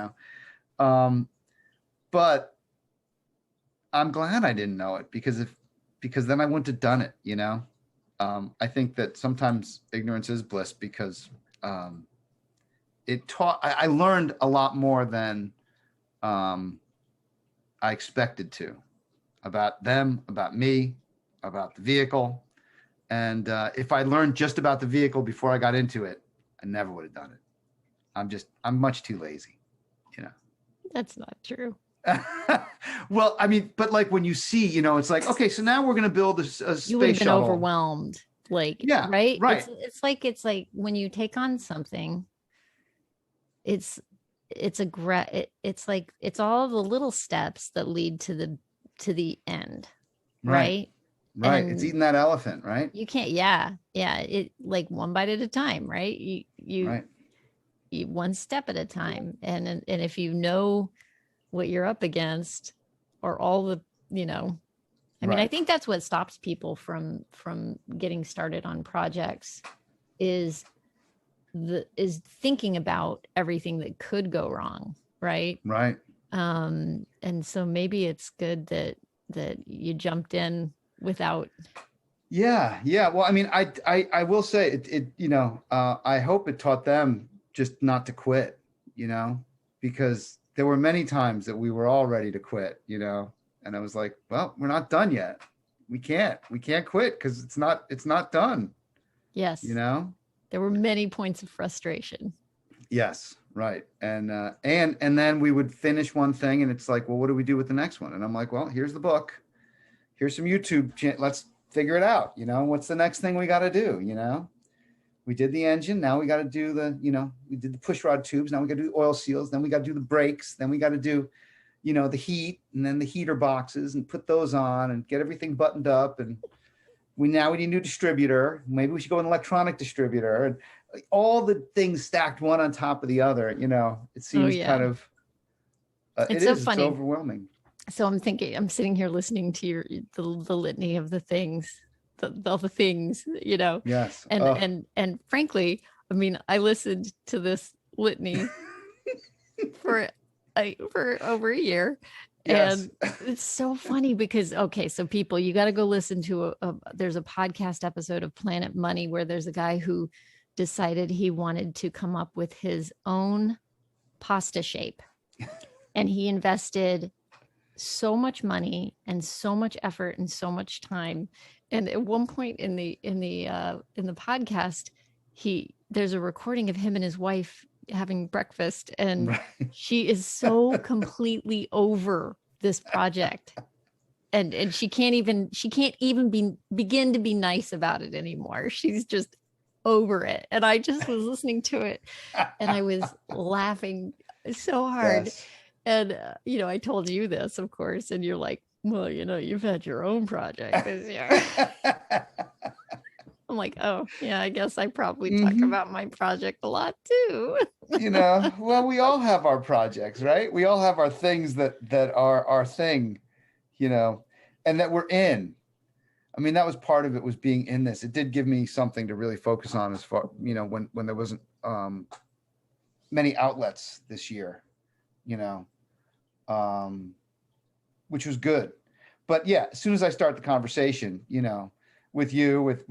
but I'm glad I didn't know it, because then I wouldn't have done it, I think that sometimes ignorance is bliss, because I learned a lot more than I expected to, about them, about me, about the vehicle. And if I learned just about the vehicle before I got into it, I never would have done it. I'm much too lazy, That's not true. Well, but like when you see, it's like, okay, so now we're going to build a space You would have been shuttle. overwhelmed, like, Yeah, right? right. It's like when you take on something, it's like it's all the little steps that lead to the end, right? Right. And it's eating that elephant, right? You can't, yeah, it like one bite at a time, right? You one step at a time, and if you know what you're up against, or all the, I think that's what stops people from getting started on projects, is thinking about everything that could go wrong, right? Right. And so maybe it's good that you jumped in without. Yeah. Well, I will say it I hope it taught them just not to quit, because there were many times that we were all ready to quit, and I was like, well, we're not done yet. We can't quit, because it's not done. Yes. There were many points of frustration. Yes. Right. And then we would finish one thing and it's like, well, what do we do with the next one? And I'm like, well, here's the book. Here's some YouTube. Let's figure it out. What's the next thing we got to do? We did the engine. Now we got to do we did the push rod tubes. Now we got to do oil seals. Then we got to do the brakes. Then we got to do, the heat, and then the heater boxes, and put those on and get everything buttoned up. And we need a new distributor. Maybe we should go an electronic distributor, and all the things stacked one on top of the other. It seems kind of, it's so funny. It's overwhelming. So I'm sitting here listening to the litany of the things, all the things, Yes. And frankly, I listened to this litany for over a year. Yes. And it's so funny because, okay, so people, you got to go listen to there's a podcast episode of Planet Money where there's a guy who decided he wanted to come up with his own pasta shape. And he invested so much money and so much effort and so much time. And at one point in the podcast, there's a recording of him and his wife having breakfast, and Right. she is so completely over this project. And she can't even begin to be nice about it anymore. She's just over it. And I just was listening to it and I was laughing so hard. Yes. And, I told you this, of course, and you're like, well, you've had your own project this year. I'm like, oh, yeah, I guess I probably talk about my project a lot too. Well, we all have our projects, right? We all have our things that are our thing, and that we're in. I mean, that was part of it, was being in this. It did give me something to really focus on as far, when there wasn't many outlets this year, which was good. But yeah, as soon as I start the conversation, with you, with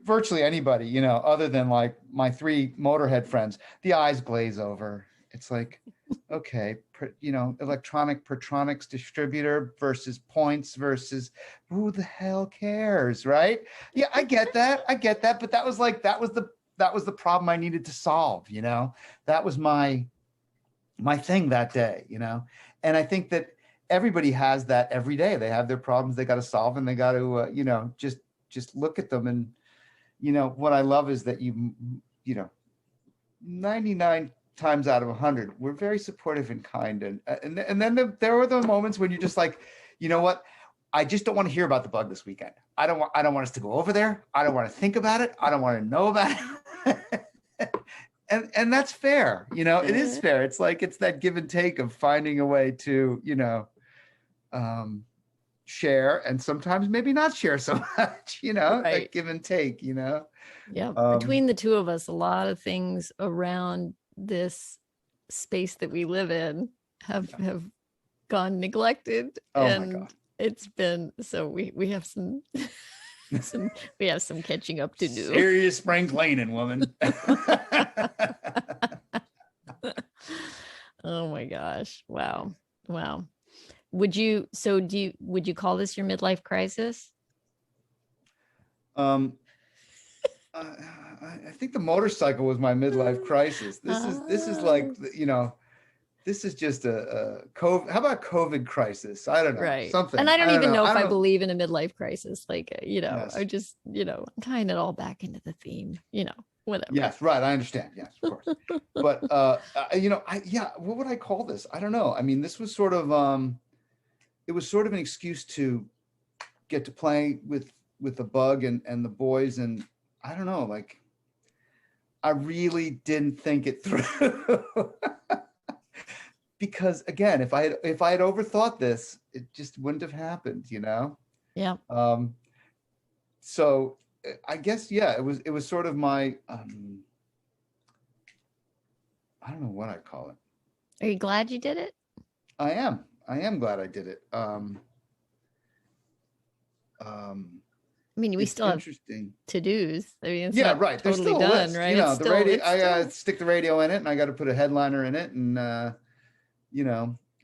virtually anybody, other than like my 3 motorhead friends, the eyes glaze over. It's like, okay, electronic Pertronics distributor versus points versus who the hell cares, right? Yeah, I get that. But that was the problem I needed to solve, that was my thing that day, and I think that everybody has that every day. They have their problems they got to solve, and they got to, just look at them. And, what I love is that 99 times out of 100, we're very supportive and kind. And then there were the moments when you're just like, you know what? I just don't want to hear about the bug this weekend. I don't want us to go over there. I don't want to think about it. I don't want to know about it. And that's fair. It is fair. It's like, it's that give and take of finding a way to, share, and sometimes maybe not share so much, Right. That give and take, Yeah. Between the two of us, a lot of things around this space that we live in have gone neglected. Oh and my God. It's been, so we have some we have some catching up to do. Serious spring cleaning, woman. Oh my gosh. Wow. Would you call this your midlife crisis? I think the motorcycle was my midlife crisis. This is like, this is just a COVID. How about COVID crisis? I don't know. Right. Something. And I don't even know if I don't- believe in a midlife crisis. Like, Yes. I just, I'm tying it all back into the theme, whatever. Yes, right. I understand. Yes, of course. But what would I call this? I don't know. I mean, this was sort of it was sort of an excuse to get to play with the bug and the boys, and I don't know, like, I really didn't think it through. Because again, if I had overthought this, it just wouldn't have happened, Yeah. So I guess, yeah, it was sort of my, I don't know what I call it. Are you glad you did it? I am glad I did it. I mean, we still have interesting to-dos. I mean, it's yeah, not right. There's totally still a done, list. right? The radio. I gotta stick the radio in it, and I got to put a headliner in it, and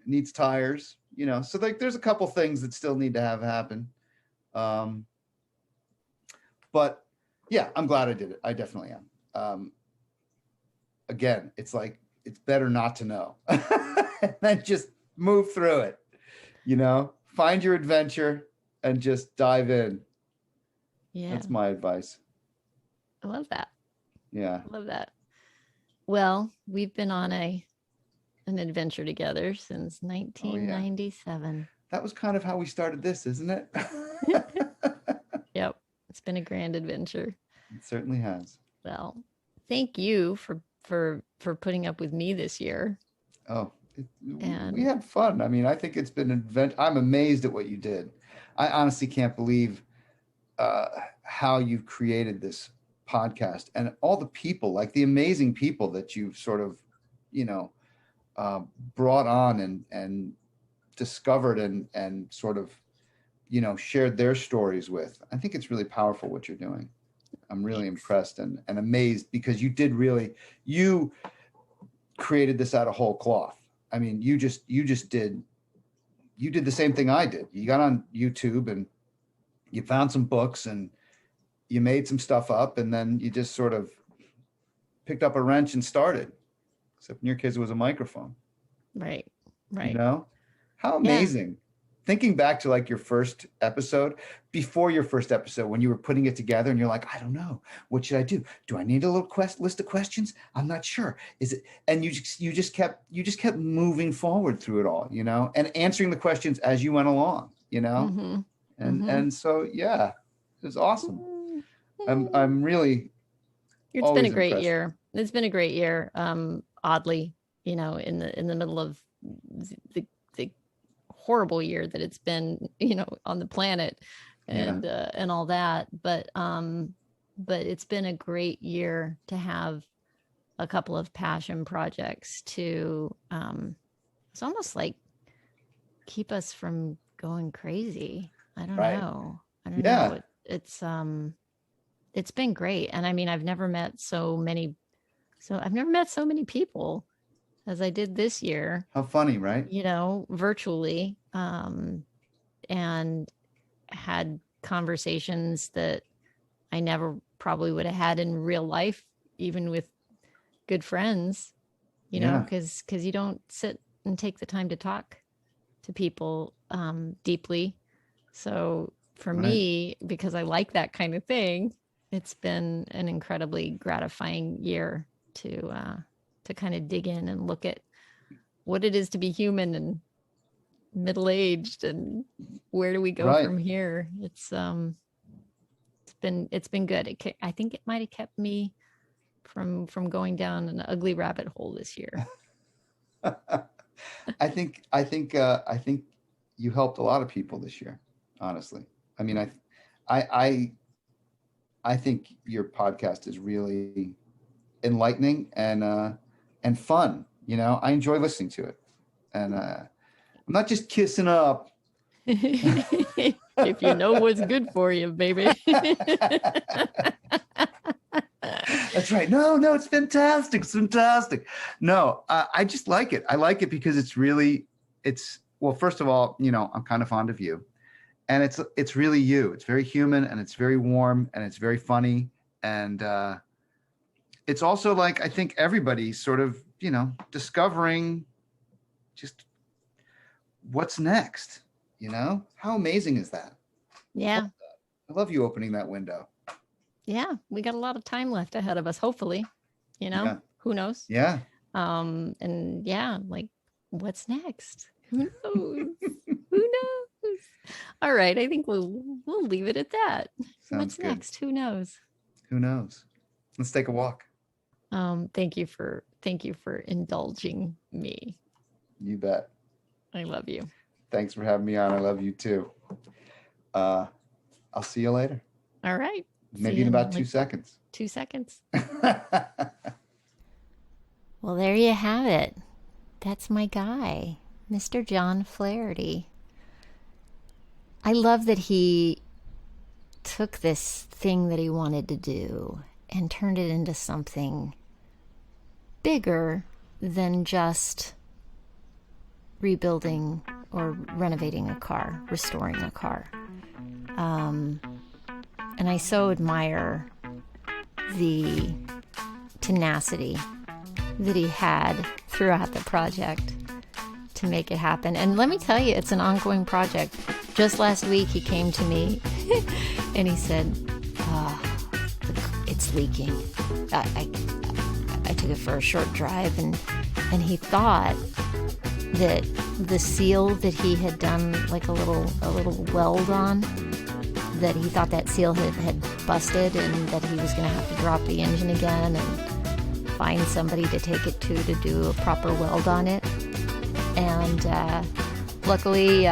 needs tires. So like, there's a couple things that still need to have happen. But yeah, I'm glad I did it. I definitely am. Again, it's like, it's better not to know, and then just move through it. Find your adventure and just dive in. Yeah. That's my advice. I love that. Yeah. I love that. Well, we've been on an adventure together since 1997. That was kind of how we started this, isn't it? Yep. It's been a grand adventure. It certainly has. Well, thank you for putting up with me this year. Oh, we had fun. I mean, I think it's been an adventure. I'm amazed at what you did. I honestly can't believe how you've created this podcast, and all the people, like the amazing people that you've sort of, brought on and discovered and sort of, shared their stories with. I think it's really powerful what you're doing. I'm really impressed and amazed, because you did really, you created this out of whole cloth. I mean, you did the same thing I did. You got on YouTube and you found some books and you made some stuff up, and then you just sort of picked up a wrench and started. Except in your case, it was a microphone. Right. You know, how amazing. Thinking back to like your first episode, before your first episode, when you were putting it together and you're like, I don't know, what should I do? Do I need a little list of questions? I'm not sure. Is it? And you just kept moving forward through it all, you know, and answering the questions as you went along, you know, and so yeah, it was awesome. I'm really. It's been a great year. It's been a great year. Oddly, you know, in the middle of the horrible year that it's been, you know, on the planet and all that. But it's been a great year to have a couple of passion projects to, it's almost like keep us from going crazy. I don't know. It's been great. And I mean, I've never met so many people as I did this year. How funny, right? You know, virtually, and had conversations that I never probably would have had in real life, even with good friends, you know, because you don't sit and take the time to talk to people deeply. So for me, because I like that kind of thing, it's been an incredibly gratifying year to kind of dig in and look at what it is to be human and middle-aged and where do we go from here. It's been good. I think it might have kept me from going down an ugly rabbit hole this year. I think you helped a lot of people this year, honestly. I mean, I think your podcast is really enlightening and fun. You know, I enjoy listening to it, and I'm not just kissing up. If you know what's good for you, baby. That's right. No, it's fantastic. It's fantastic. No, I just like it. I like it because well, first of all, you know, I'm kind of fond of you, and it's really you. It's very human, and it's very warm, and it's very funny, and it's also like, I think everybody's sort of, you know, discovering just what's next, you know? How amazing is that? Yeah. I love you opening that window. Yeah. We got a lot of time left ahead of us, hopefully, you know, who knows? Yeah. And yeah, like what's next? Who knows? Who knows? All right. I think we'll leave it at that. What's next? Who knows? Who knows? Let's take a walk. Thank you for indulging me. You bet. I love you. Thanks for having me on. I love you too. I'll see you later. All right. Maybe in about 2 seconds. 2 seconds. Well, there you have it. That's my guy, Mr. John Flaherty. I love that he took this thing that he wanted to do and turned it into something bigger than just rebuilding or renovating a car, restoring a car. And I so admire the tenacity that he had throughout the project to make it happen. And let me tell you, it's an ongoing project. Just last week, he came to me and he said, it's leaking. I took it for a short drive, and he thought that the seal that he had done like a little weld on, that he thought that seal had busted, and that he was going to have to drop the engine again and find somebody to take it to do a proper weld on it. And luckily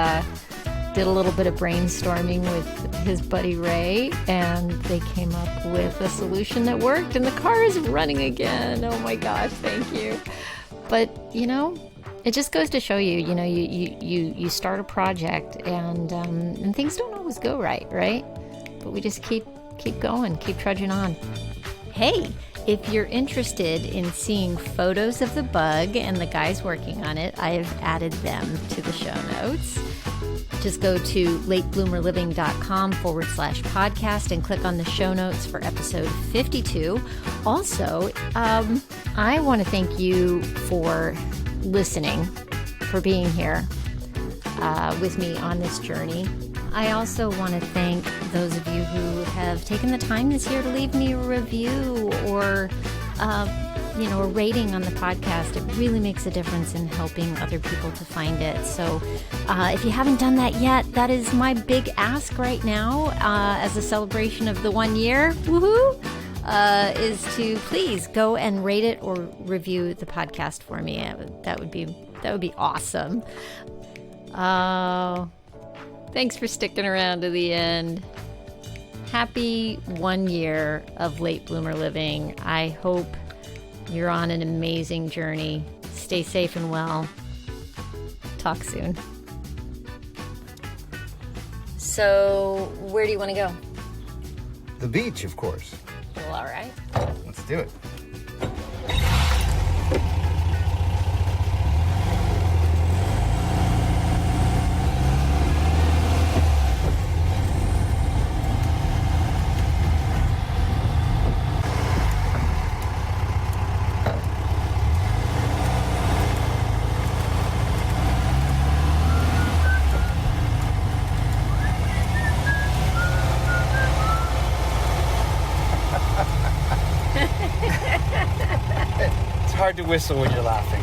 did a little bit of brainstorming with his buddy Ray, and they came up with a solution that worked, and the car is running again. Oh my gosh, thank you. But you know, it just goes to show you, you know, you start a project and things don't always go right? But we just keep going, keep trudging on. Hey, If you're interested in seeing photos of the bug and the guys working on it, I have added them to the show notes. Just go to latebloomerliving.com/podcast and click on the show notes for episode 52. Also, I want to thank you for listening, for being here with me on this journey. I also want to thank those of you who have taken the time this year to leave me a review or a rating on the podcast. It really makes a difference in helping other people to find it. So if you haven't done that yet, that is my big ask right now as a celebration of the 1 year, woohoo, is to please go and rate it or review the podcast for me. That would be awesome. Thanks for sticking around to the end. Happy 1 year of Late Bloomer Living. I hope you're on an amazing journey. Stay safe and well. Talk soon. So, where do you want to go? The beach, of course. Well, all right. Let's do it. It's hard to whistle when you're laughing.